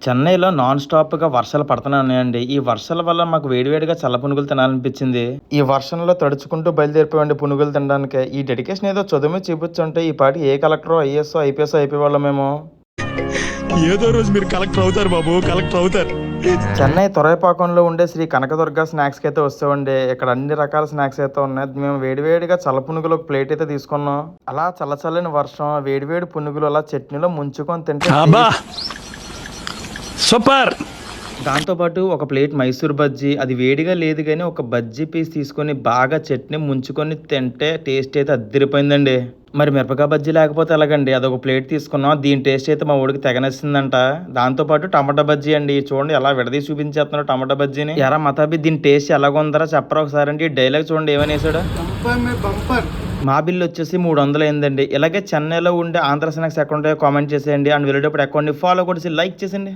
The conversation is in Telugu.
చెన్నైలో నాన్ స్టాప్గా వర్షాలు పడుతున్నాయండి. ఈ వర్షాల వల్ల మాకు వేడివేడిగా చల్ల పునుగులు తినాలనిపించింది. ఈ వర్షంలో తడుచుకుంటూ బయలుదేరిపోయండి పునుగులు తినడానికి. ఈ డెడికేషన్ ఏదో చదువు మీద చూపించుంటే ఈ పాటి ఏ కలెక్టరో, ఐఏఎస్, ఐపీఎస్ అయిపోయేవాళ్ళం మేము. ఏదో రోజు మీరు కలెక్టర్ అవుతారు బాబు, కలెక్టర్ అవుతారు. చెన్నై తురైపాకంలో ఉండే శ్రీ కనకదుర్గ స్నాక్స్కి అయితే వస్తామండి. ఇక్కడ అన్ని రకాల స్నాక్స్ అయితే ఉన్నాయి. మేము వేడివేడిగా చల్ల పునుగులు ఒక ప్లేట్ అయితే తీసుకున్నాం. అలా చల్లచల్లని వర్షం, వేడివేడి పునుగులు అలా చట్నీలో ముంచుకొని తింటే సూపర్. దాంతోపాటు ఒక ప్లేట్ మైసూర్ బజ్జీ, అది వేడిగా లేదు కానీ ఒక బజ్జీ పీస్ తీసుకొని బాగా చట్నీ ముంచుకొని తింటే టేస్ట్ అయితే అద్దరిపోయిందండి. మరి మిరపకాయ బజ్జీ లేకపోతే ఎలాగండి, అదొక ప్లేట్ తీసుకున్నాం. దీని టేస్ట్ అయితే మా ఊడికి తెగనొచ్చిందంట. దాంతోపాటు టమాటా బజ్జీ అండి, చూడండి ఎలా విడదీసి చూపించేస్తున్నాడు టమాటా బజ్జీని. ఎరా మతాబి దీని టేస్ట్ ఎలాగుందరా చెప్పరా ఒకసారి అండి. డైలాగ్ చూడండి ఏమని వేసాడు. మా బిల్లు వచ్చేసి 300 అయిందండి. ఇలాగే చెన్నైలో ఉండే ఆంధ్ర స్నాక్స్ ఎక్కడ ఉంటాయో కామెంట్ చేసేయండి. అండ్ వెళ్ళేటప్పుడు అకౌంట్ని ఫాలో కొట్టేసి లైక్ చేసేయండి.